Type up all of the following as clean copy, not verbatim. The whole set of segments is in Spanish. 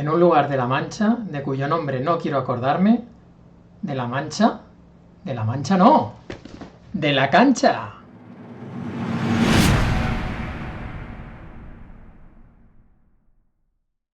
en un lugar de La Mancha, de cuyo nombre no quiero acordarme, de La Mancha, no, de la cancha.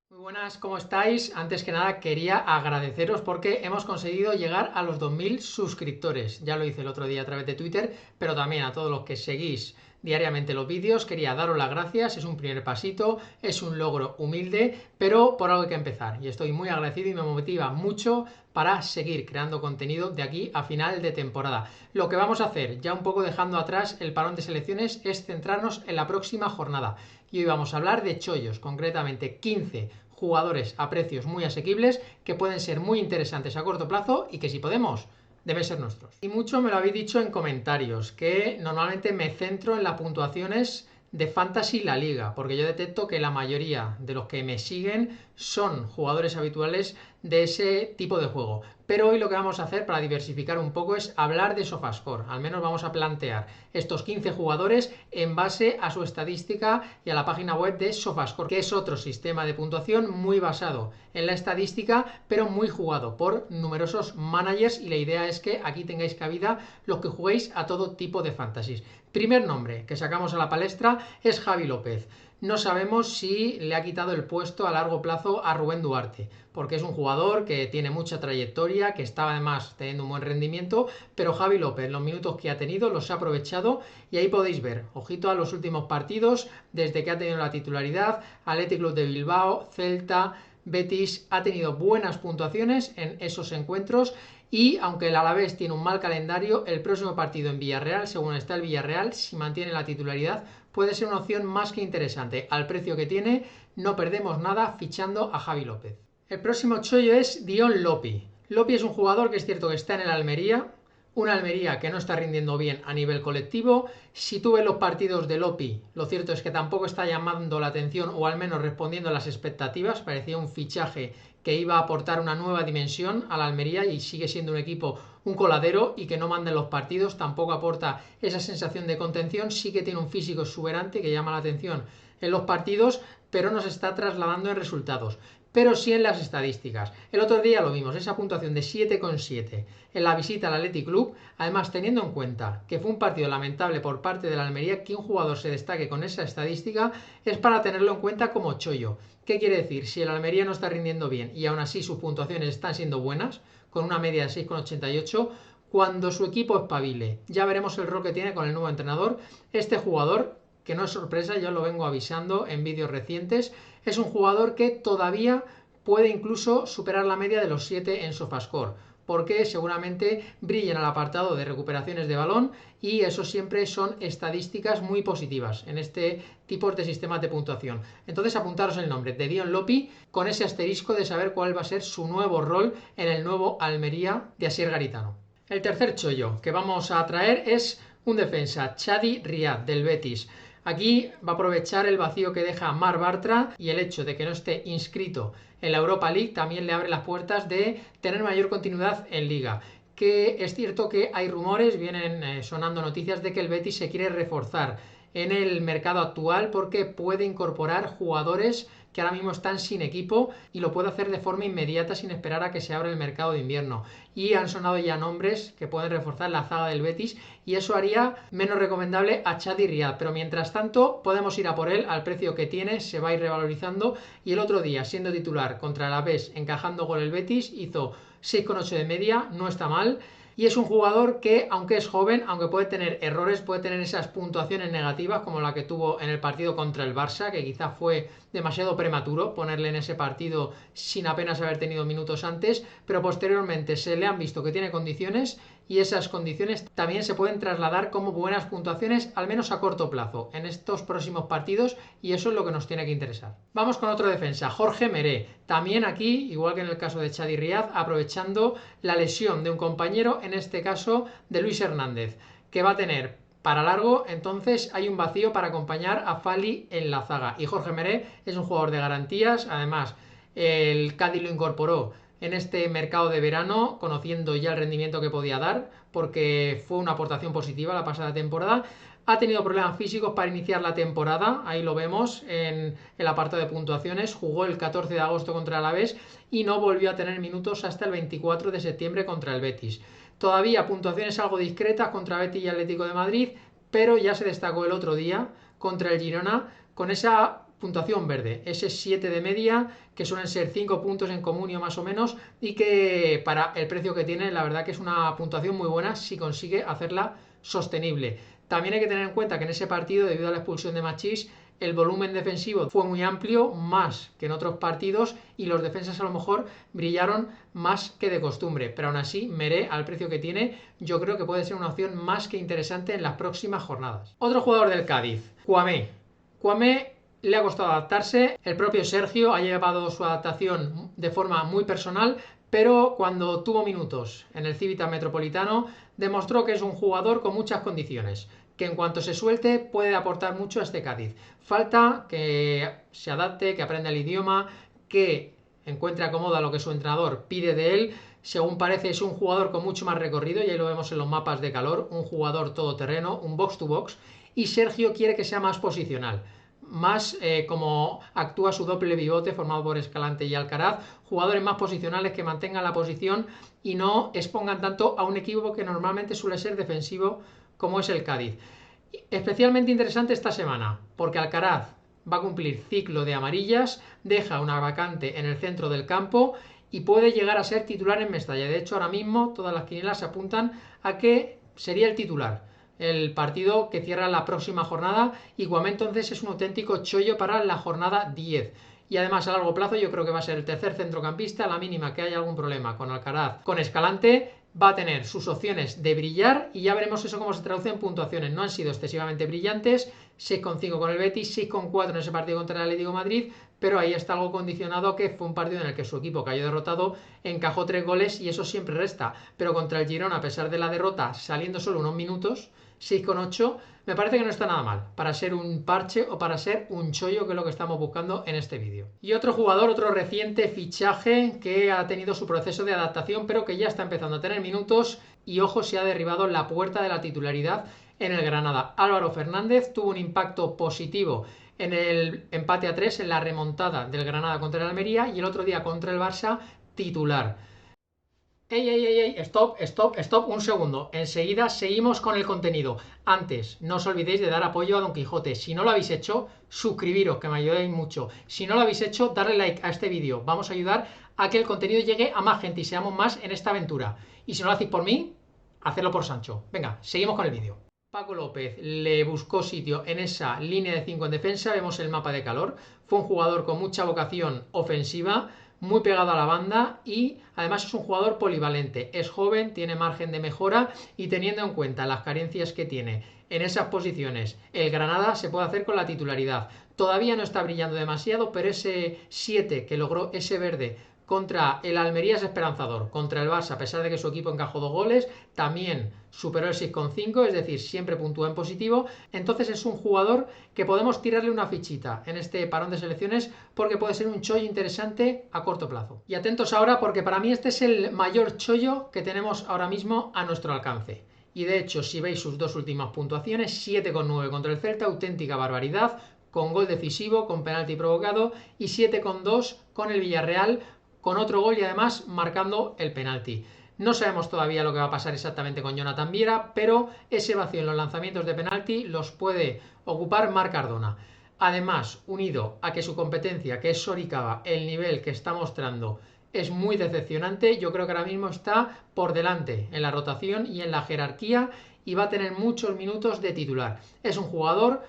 Muy buenas, ¿cómo estáis? Antes que nada quería agradeceros porque hemos conseguido llegar a los 2000 suscriptores. Ya lo hice el otro día a través de Twitter, pero también a todos los que seguís diariamente los vídeos, quería daros las gracias, es un primer pasito, es un logro humilde, pero por algo hay que empezar y estoy muy agradecido y me motiva mucho para seguir creando contenido de aquí a final de temporada. Lo que vamos a hacer, ya un poco dejando atrás el parón de selecciones, es centrarnos en la próxima jornada y hoy vamos a hablar de chollos, concretamente 15 jugadores a precios muy asequibles que pueden ser muy interesantes a corto plazo y que si podemos deben ser nuestros. Y mucho me lo habéis dicho en comentarios, que normalmente me centro en las puntuaciones de Fantasy La Liga, porque yo detecto que la mayoría de los que me siguen son jugadores habituales de ese tipo de juego. Pero hoy lo que vamos a hacer para diversificar un poco es hablar de SofaScore. Al menos vamos a plantear estos 15 jugadores en base a su estadística y a la página web de SofaScore, que es otro sistema de puntuación muy basado en la estadística, pero muy jugado por numerosos managers, y la idea es que aquí tengáis cabida los que juguéis a todo tipo de fantasies. Primer nombre que sacamos a la palestra es Javi López. No sabemos si le ha quitado el puesto a largo plazo a Rubén Duarte, porque es un jugador que tiene mucha trayectoria, que estaba además teniendo un buen rendimiento, pero Javi López, los minutos que ha tenido, los ha aprovechado y ahí podéis ver, ojito a los últimos partidos, desde que ha tenido la titularidad, Athletic Club de Bilbao, Celta, Betis, ha tenido buenas puntuaciones en esos encuentros. Y aunque el Alavés tiene un mal calendario, el próximo partido en Villarreal, según está el Villarreal, si mantiene la titularidad, puede ser una opción más que interesante. Al precio que tiene, no perdemos nada fichando a Javi López. El próximo chollo es Dion Lopi. Lopi es un jugador que es cierto que está en el Almería, una Almería que no está rindiendo bien a nivel colectivo. Si tú ves los partidos de Lopi, lo cierto es que tampoco está llamando la atención, o al menos respondiendo a las expectativas. Parecía un fichaje que iba a aportar una nueva dimensión a la Almería y sigue siendo un equipo un coladero y que no manda en los partidos, tampoco aporta esa sensación de contención. Sí que tiene un físico exuberante que llama la atención en los partidos, pero no se está trasladando en resultados, pero sí en las estadísticas. El otro día lo vimos, esa puntuación de 7,7 en la visita al Athletic Club, además teniendo en cuenta que fue un partido lamentable por parte de la Almería, que un jugador se destaque con esa estadística es para tenerlo en cuenta como chollo. ¿Qué quiere decir? Si el Almería no está rindiendo bien y aún así sus puntuaciones están siendo buenas, con una media de 6,88, cuando su equipo espabile, ya veremos el rol que tiene con el nuevo entrenador. Este jugador, que no es sorpresa, ya lo vengo avisando en vídeos recientes, es un jugador que todavía puede incluso superar la media de los 7 en SofaScore, porque seguramente brilla en el apartado de recuperaciones de balón y eso siempre son estadísticas muy positivas en este tipo de sistemas de puntuación. Entonces apuntaros el nombre de Dion Lopi con ese asterisco de saber cuál va a ser su nuevo rol en el nuevo Almería de Asier Garitano. El tercer chollo que vamos a traer es un defensa, Chadi Riad del Betis. Aquí va a aprovechar el vacío que deja Marc Bartra, y el hecho de que no esté inscrito en la Europa League también le abre las puertas de tener mayor continuidad en Liga. Que es cierto que hay rumores, vienen sonando noticias de que el Betis se quiere reforzar en el mercado actual porque puede incorporar jugadores que ahora mismo están sin equipo y lo puede hacer de forma inmediata sin esperar a que se abra el mercado de invierno. Y han sonado ya nombres que pueden reforzar la zaga del Betis y eso haría menos recomendable a Chadi Riad, pero mientras tanto podemos ir a por él al precio que tiene, se va a ir revalorizando. Y el otro día, siendo titular contra el Alavés, encajando gol el Betis, hizo 6,8 de media, no está mal. Y es un jugador que, aunque es joven, aunque puede tener errores, puede tener esas puntuaciones negativas como la que tuvo en el partido contra el Barça, que quizá fue demasiado prematuro ponerle en ese partido sin apenas haber tenido minutos antes, pero posteriormente se le han visto que tiene condiciones y esas condiciones también se pueden trasladar como buenas puntuaciones, al menos a corto plazo, en estos próximos partidos, y eso es lo que nos tiene que interesar. Vamos con otro defensa, Jorge Meré. También aquí, igual que en el caso de Chadi Riad, aprovechando la lesión de un compañero, en este caso de Luis Hernández, que va a tener para largo, entonces hay un vacío para acompañar a Fali en la zaga. Y Jorge Meré es un jugador de garantías, además el Cádiz lo incorporó en este mercado de verano, conociendo ya el rendimiento que podía dar, porque fue una aportación positiva la pasada temporada. Ha tenido problemas físicos para iniciar la temporada, ahí lo vemos en el apartado de puntuaciones, jugó el 14 de agosto contra el Alavés y no volvió a tener minutos hasta el 24 de septiembre contra el Betis. Todavía puntuaciones algo discretas contra Betis y Atlético de Madrid, pero ya se destacó el otro día contra el Girona con esa puntuación verde, ese 7 de media, que suelen ser 5 puntos en comunio más o menos, y que para el precio que tiene, la verdad que es una puntuación muy buena si consigue hacerla sostenible. También hay que tener en cuenta que en ese partido, debido a la expulsión de Machís, el volumen defensivo fue muy amplio, más que en otros partidos, y los defensas a lo mejor brillaron más que de costumbre, pero aún así Meré, al precio que tiene, yo creo que puede ser una opción más que interesante en las próximas jornadas. Otro jugador del Cádiz, Kouamé le ha costado adaptarse, el propio Sergio ha llevado su adaptación de forma muy personal, pero cuando tuvo minutos en el Civitas Metropolitano demostró que es un jugador con muchas condiciones, que en cuanto se suelte puede aportar mucho a este Cádiz. Falta que se adapte, que aprenda el idioma, que encuentre acomodo a lo que su entrenador pide de él. Según parece es un jugador con mucho más recorrido, y ahí lo vemos en los mapas de calor, un jugador todoterreno, un box to box, y Sergio quiere que sea más posicional, más como actúa su doble pivote formado por Escalante y Alcaraz, jugadores más posicionales que mantengan la posición y no expongan tanto a un equipo que normalmente suele ser defensivo como es el Cádiz. Especialmente interesante esta semana, porque Alcaraz va a cumplir ciclo de amarillas, deja una vacante en el centro del campo y puede llegar a ser titular en Mestalla. De hecho, ahora mismo todas las quinielas se apuntan a que sería el titular el partido que cierra la próxima jornada, y Kouamé entonces es un auténtico chollo para la jornada 10. Y además a largo plazo yo creo que va a ser el tercer centrocampista, a la mínima que haya algún problema con Alcaraz, con Escalante, va a tener sus opciones de brillar, y ya veremos eso cómo se traduce en puntuaciones. No han sido excesivamente brillantes, 6,5 con el Betis, 6,4 en ese partido contra el Atlético de Madrid, pero ahí está algo condicionado, que fue un partido en el que su equipo cayó derrotado, encajó 3 goles y eso siempre resta, pero contra el Girona, a pesar de la derrota, saliendo solo unos minutos, 6,8, me parece que no está nada mal para ser un parche o para ser un chollo, que es lo que estamos buscando en este vídeo. Y otro jugador, otro reciente fichaje que ha tenido su proceso de adaptación, pero que ya está empezando a tener minutos y, ojo, se ha derribado la puerta de la titularidad en el Granada. Álvaro Fernández tuvo un impacto positivo en el empate a 3, en la remontada del Granada contra el Almería, y el otro día contra el Barça, titular. ¡Ey! Stop, un segundo. Enseguida seguimos con el contenido. Antes, no os olvidéis de dar apoyo a Don Quijote. Si no lo habéis hecho, suscribiros, que me ayudáis mucho. Si no lo habéis hecho, darle like a este vídeo. Vamos a ayudar a que el contenido llegue a más gente y seamos más en esta aventura. Y si no lo hacéis por mí, hacedlo por Sancho. Venga, seguimos con el vídeo. Paco López le buscó sitio en esa línea de 5 en defensa. Vemos el mapa de calor. Fue un jugador con mucha vocación ofensiva, muy pegado a la banda, y además es un jugador polivalente. Es joven, tiene margen de mejora, y teniendo en cuenta las carencias que tiene en esas posiciones, el Granada se puede hacer con la titularidad. Todavía no está brillando demasiado, pero ese 7 que logró, ese verde, contra el Almería es esperanzador. Contra el Barça, a pesar de que su equipo encajó 2 goles, también superó el 6,5, es decir, siempre puntúa en positivo. Entonces es un jugador que podemos tirarle una fichita en este parón de selecciones, porque puede ser un chollo interesante a corto plazo. Y atentos ahora, porque para mí este es el mayor chollo que tenemos ahora mismo a nuestro alcance. Y de hecho, si veis sus dos últimas puntuaciones, 7,9 contra el Celta, auténtica barbaridad, con gol decisivo, con penalti provocado, y 7,2 con el Villarreal, con otro gol y además marcando el penalti. No sabemos todavía lo que va a pasar exactamente con Jonathan Viera, pero ese vacío en los lanzamientos de penalti los puede ocupar Marc Cardona. Además, unido a que su competencia, que es Soricaba, el nivel que está mostrando es muy decepcionante, yo creo que ahora mismo está por delante en la rotación y en la jerarquía, y va a tener muchos minutos de titular. Es un jugador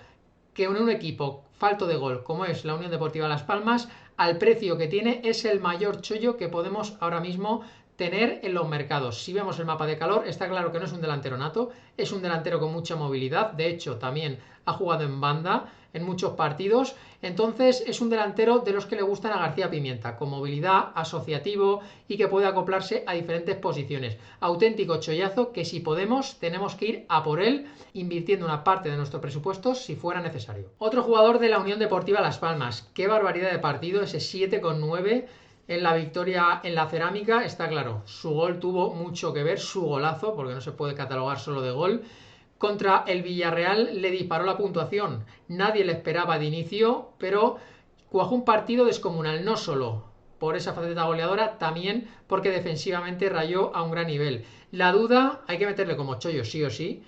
que en un equipo falto de gol como es la Unión Deportiva Las Palmas, al precio que tiene, es el mayor chollo que podemos ahora mismo tener en los mercados. Si vemos el mapa de calor, está claro que no es un delantero nato, es un delantero con mucha movilidad, de hecho también ha jugado en banda en muchos partidos, entonces es un delantero de los que le gustan a García Pimienta, con movilidad, asociativo y que puede acoplarse a diferentes posiciones. Auténtico chollazo que, si podemos, tenemos que ir a por él, invirtiendo una parte de nuestro presupuesto si fuera necesario. Otro jugador de la Unión Deportiva Las Palmas, qué barbaridad de partido, ese 7,9 en la victoria en la Cerámica. Está claro, su gol tuvo mucho que ver, su golazo, porque no se puede catalogar solo de gol. Contra el Villarreal le disparó la puntuación. Nadie le esperaba de inicio, pero cuajó un partido descomunal, no solo por esa faceta goleadora, también porque defensivamente rayó a un gran nivel. La duda hay que meterle como chollo sí o sí,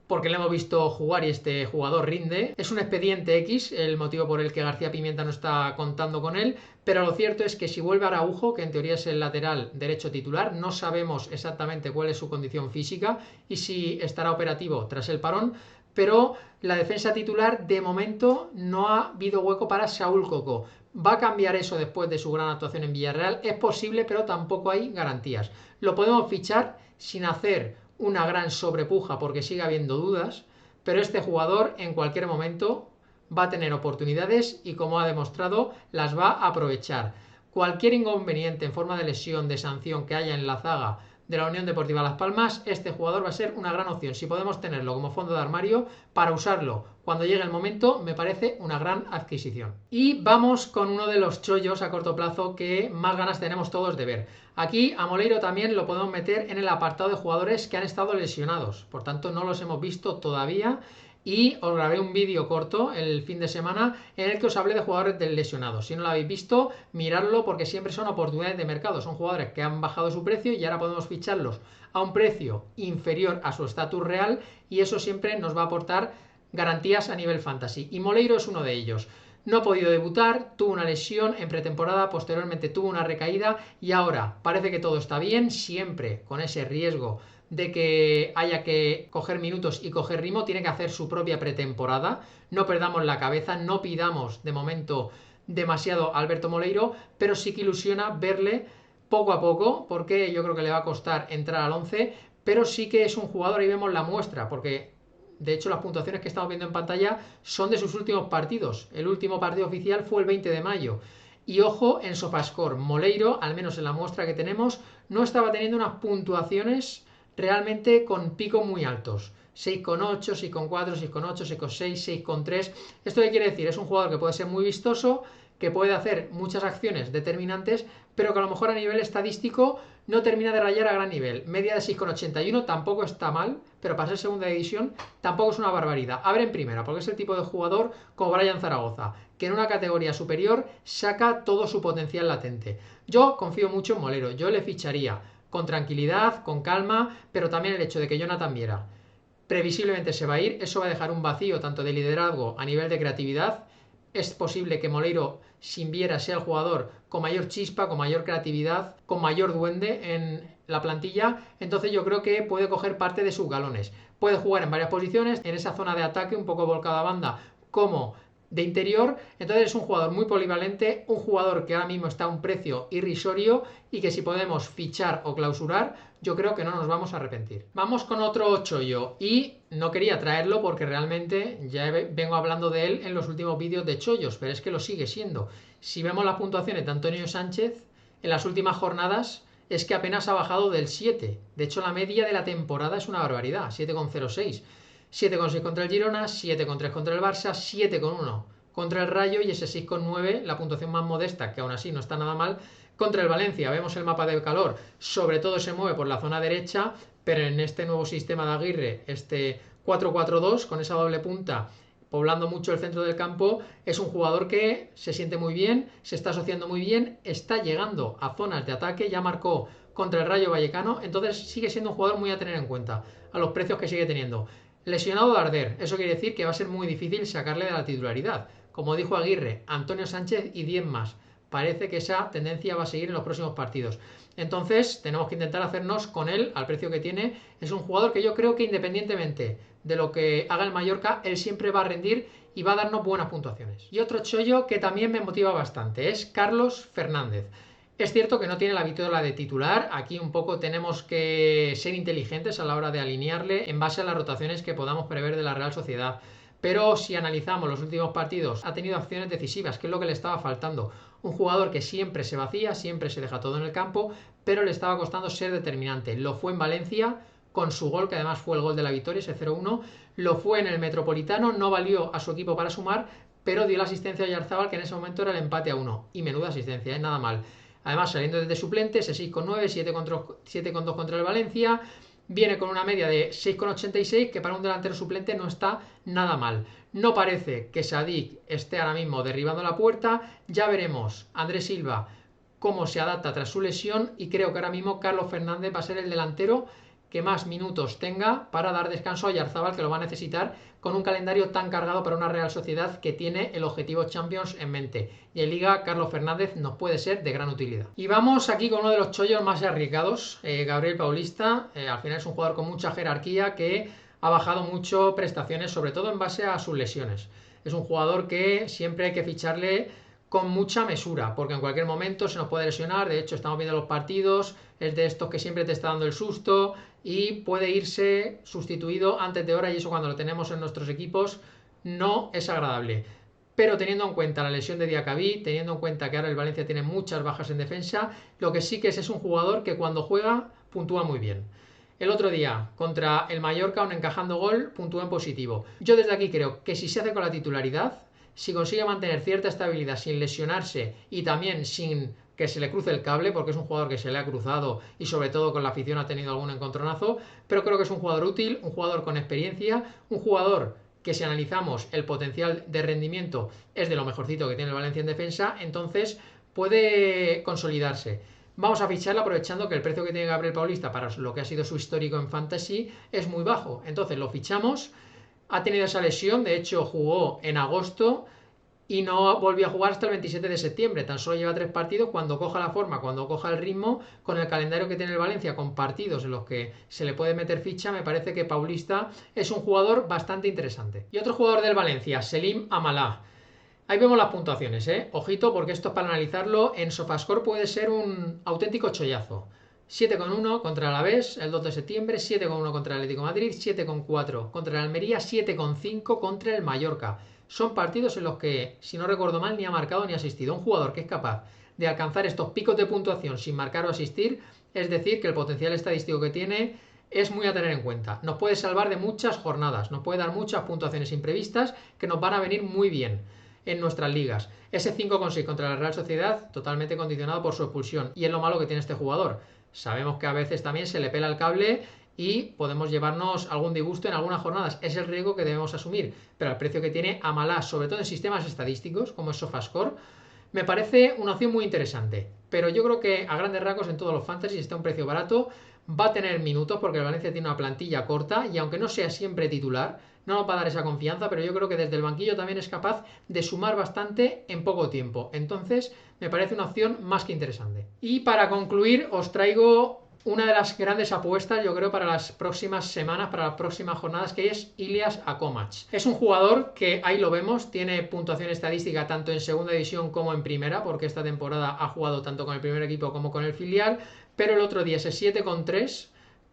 porque le hemos visto jugar y este jugador rinde. Es un expediente X el motivo por el que García Pimienta no está contando con él, pero lo cierto es que si vuelve Araujo, que en teoría es el lateral derecho titular, no sabemos exactamente cuál es su condición física y si estará operativo tras el parón, pero la defensa titular de momento no ha habido hueco para Saúl Coco. ¿Va a cambiar eso después de su gran actuación en Villarreal? Es posible, pero tampoco hay garantías. Lo podemos fichar sin hacer una gran sobrepuja porque sigue habiendo dudas, pero este jugador en cualquier momento va a tener oportunidades y, como ha demostrado, las va a aprovechar. Cualquier inconveniente en forma de lesión, de sanción que haya en la zaga de la Unión Deportiva Las Palmas, este jugador va a ser una gran opción. Si podemos tenerlo como fondo de armario para usarlo cuando llegue el momento, me parece una gran adquisición. Y vamos con uno de los chollos a corto plazo que más ganas tenemos todos de ver. Aquí a Moleiro también lo podemos meter en el apartado de jugadores que han estado lesionados, por tanto no los hemos visto todavía. Y os grabé un vídeo corto el fin de semana en el que os hablé de jugadores lesionados. Si no lo habéis visto, miradlo porque siempre son oportunidades de mercado. Son jugadores que han bajado su precio y ahora podemos ficharlos a un precio inferior a su estatus real y eso siempre nos va a aportar garantías a nivel fantasy. Y Moleiro es uno de ellos. No ha podido debutar, tuvo una lesión en pretemporada, posteriormente tuvo una recaída y ahora parece que todo está bien, siempre con ese riesgo de que haya que coger minutos y coger ritmo, tiene que hacer su propia pretemporada. No perdamos la cabeza, no pidamos de momento demasiado a Alberto Moleiro, pero sí que ilusiona verle poco a poco, porque yo creo que le va a costar entrar al 11, pero sí que es un jugador, ahí vemos la muestra, porque de hecho las puntuaciones que estamos viendo en pantalla son de sus últimos partidos. El último partido oficial fue el 20 de mayo. Y ojo en SofaScore, Moleiro, al menos en la muestra que tenemos, no estaba teniendo unas puntuaciones realmente con picos muy altos. 6,8, 6,4, 6,8, 6,6, 6,3. ¿Esto qué quiere decir? Es un jugador que puede ser muy vistoso, que puede hacer muchas acciones determinantes, pero que a lo mejor a nivel estadístico no termina de rayar a gran nivel. Media de 6,81 tampoco está mal, pero para ser segunda división tampoco es una barbaridad. A ver en primera, porque es el tipo de jugador como Brian Zaragoza, que en una categoría superior saca todo su potencial latente. Yo confío mucho en Moleiro, yo le ficharía con tranquilidad, con calma, pero también el hecho de que Jonathan Viera previsiblemente se va a ir, eso va a dejar un vacío tanto de liderazgo a nivel de creatividad. Es posible que Moleiro sin Viera sea el jugador con mayor chispa, con mayor creatividad, con mayor duende en la plantilla, entonces yo creo que puede coger parte de sus galones. Puede jugar en varias posiciones, en esa zona de ataque un poco volcada a banda, como de interior, entonces es un jugador muy polivalente, un jugador que ahora mismo está a un precio irrisorio y que si podemos fichar o clausurar, yo creo que no nos vamos a arrepentir. Vamos con otro chollo y no quería traerlo porque realmente ya vengo hablando de él en los últimos vídeos de chollos, pero es que lo sigue siendo. Si vemos las puntuaciones de Antonio Sánchez en las últimas jornadas, es que apenas ha bajado del 7. De hecho, la media de la temporada es una barbaridad, 7,06. 7,6 contra el Girona, 7,3 contra el Barça, 7,1 contra el Rayo y ese 6,9, la puntuación más modesta, que aún así no está nada mal, contra el Valencia. Vemos el mapa del calor, sobre todo se mueve por la zona derecha, pero en este nuevo sistema de Aguirre, este 4-4-2, con esa doble punta, poblando mucho el centro del campo, es un jugador que se siente muy bien, se está asociando muy bien, está llegando a zonas de ataque, ya marcó contra el Rayo Vallecano, entonces sigue siendo un jugador muy a tener en cuenta, a los precios que sigue teniendo. Lesionado Darder, eso quiere decir que va a ser muy difícil sacarle de la titularidad. Como dijo Aguirre, Antonio Sánchez y 10 más. Parece que esa tendencia va a seguir en los próximos partidos. Entonces tenemos que intentar hacernos con él al precio que tiene. Es un jugador que yo creo que independientemente de lo que haga el Mallorca, él siempre va a rendir y va a darnos buenas puntuaciones. Y otro chollo que también me motiva bastante es Carlos Fernández. Es cierto que no tiene la vitola de titular, aquí un poco tenemos que ser inteligentes a la hora de alinearle en base a las rotaciones que podamos prever de la Real Sociedad. Pero si analizamos los últimos partidos, ha tenido acciones decisivas, que es lo que le estaba faltando. Un jugador que siempre se vacía, siempre se deja todo en el campo, pero le estaba costando ser determinante. Lo fue en Valencia con su gol, que además fue el gol de la victoria, ese 0-1. Lo fue en el Metropolitano, no valió a su equipo para sumar, pero dio la asistencia a Oyarzabal, que en ese momento era el empate a 1. Y menuda asistencia, nada mal. Además, saliendo desde suplente, ese 6,9, 7,2 contra el Valencia. viene con una media de 6,86, que para un delantero suplente no está nada mal. No parece que Sadik esté ahora mismo derribando la puerta, ya veremos Andrés Silva cómo se adapta tras su lesión, y creo que ahora mismo Carlos Fernández va a ser el delantero que más minutos tenga para dar descanso a Oyarzabal, que lo va a necesitar con un calendario tan cargado para una Real Sociedad que tiene el objetivo Champions en mente. Y en Liga, Carlos Fernández nos puede ser de gran utilidad. Y vamos aquí con uno de los chollos más arriesgados, Gabriel Paulista. Al final es un jugador con mucha jerarquía que ha bajado mucho prestaciones, sobre todo en base a sus lesiones. Es un jugador que siempre hay que ficharle con mucha mesura, porque en cualquier momento se nos puede lesionar. De hecho, estamos viendo los partidos, es de estos que siempre te está dando el susto y puede irse sustituido antes de hora, y eso cuando lo tenemos en nuestros equipos no es agradable. Pero teniendo en cuenta la lesión de Diacabí, teniendo en cuenta que ahora el Valencia tiene muchas bajas en defensa, lo que sí que es un jugador que cuando juega puntúa muy bien. El otro día, contra el Mallorca, aun encajando gol, puntúa en positivo. Yo desde aquí creo que si se hace con la titularidad, si consigue mantener cierta estabilidad sin lesionarse y también sin que se le cruce el cable, porque es un jugador que se le ha cruzado y sobre todo con la afición ha tenido algún encontronazo, pero creo que es un jugador útil, un jugador con experiencia, un jugador que si analizamos el potencial de rendimiento es de lo mejorcito que tiene el Valencia en defensa, entonces puede consolidarse. Vamos a ficharlo aprovechando que el precio que tiene Gabriel Paulista para lo que ha sido su histórico en Fantasy es muy bajo. Entonces lo fichamos. Ha tenido esa lesión, de hecho jugó en agosto y no volvió a jugar hasta el 27 de septiembre. Tan solo lleva 3 partidos. Cuando coja la forma, cuando coja el ritmo, con el calendario que tiene el Valencia, con partidos en los que se le puede meter ficha, me parece que Paulista es un jugador bastante interesante. Y otro jugador del Valencia, Selim Amalá. Ahí vemos las puntuaciones, ojito, porque esto es para analizarlo. En Sofascore puede ser un auténtico chollazo. 7,1 contra el Alavés el 2 de septiembre, 7,1 contra el Atlético de Madrid, 7,4 contra el Almería, 7,5 contra el Mallorca. Son partidos en los que, si no recuerdo mal, ni ha marcado ni ha asistido. Un jugador que es capaz de alcanzar estos picos de puntuación sin marcar o asistir, es decir, que el potencial estadístico que tiene es muy a tener en cuenta. Nos puede salvar de muchas jornadas, nos puede dar muchas puntuaciones imprevistas que nos van a venir muy bien en nuestras ligas. Ese 5,6 contra la Real Sociedad, totalmente condicionado por su expulsión. Y es lo malo que tiene este jugador. Sabemos que a veces también se le pela el cable y podemos llevarnos algún disgusto en algunas jornadas. Es el riesgo que debemos asumir. Pero el precio que tiene Amalá, sobre todo en sistemas estadísticos como es Sofascore, me parece una opción muy interesante. Pero yo creo que a grandes rasgos en todos los fantasy está a un precio barato. Va a tener minutos porque el Valencia tiene una plantilla corta y aunque no sea siempre titular, no nos va a dar esa confianza, pero yo creo que desde el banquillo también es capaz de sumar bastante en poco tiempo. Entonces me parece una opción más que interesante. Y para concluir os traigo una de las grandes apuestas, yo creo, para las próximas semanas, para las próximas jornadas, que es Ilias Akomach. Es un jugador que, ahí lo vemos, tiene puntuación estadística tanto en segunda división como en primera, porque esta temporada ha jugado tanto con el primer equipo como con el filial, pero el otro día ese 7,3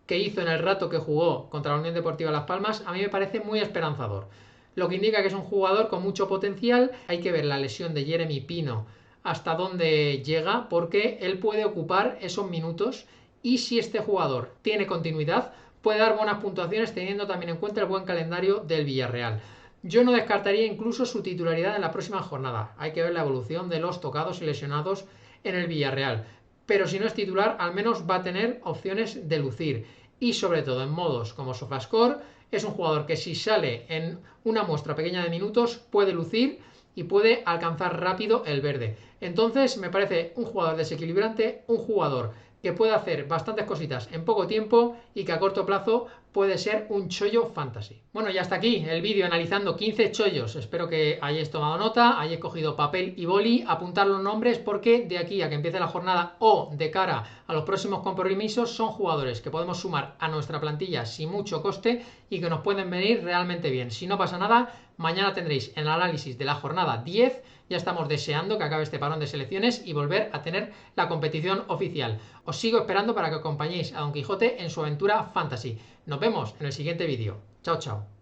que hizo en el rato que jugó contra la Unión Deportiva Las Palmas, a mí me parece muy esperanzador. Lo que indica que es un jugador con mucho potencial. Hay que ver la lesión de Jeremy Pino hasta dónde llega, porque él puede ocupar esos minutos y si este jugador tiene continuidad puede dar buenas puntuaciones teniendo también en cuenta el buen calendario del Villarreal. Yo no descartaría incluso su titularidad en la próxima jornada. Hay que ver la evolución de los tocados y lesionados en el Villarreal. Pero si no es titular, al menos va a tener opciones de lucir. Y sobre todo en modos como Sofascore, es un jugador que si sale en una muestra pequeña de minutos puede lucir y puede alcanzar rápido el verde. Entonces me parece un jugador desequilibrante, un jugador que puede hacer bastantes cositas en poco tiempo y que a corto plazo puede ser un chollo fantasy. Bueno, y hasta aquí el vídeo analizando 15 chollos. Espero que hayáis tomado nota, hayáis cogido papel y boli, apuntar los nombres, porque de aquí a que empiece la jornada o de cara a los próximos compromisos son jugadores que podemos sumar a nuestra plantilla sin mucho coste y que nos pueden venir realmente bien. Si no pasa nada, mañana tendréis el análisis de la jornada 10. Ya estamos deseando que acabe este parón de selecciones y volver a tener la competición oficial. Os sigo esperando para que acompañéis a Don Quijote en su aventura fantasy. Nos vemos en el siguiente vídeo. Chao, chao.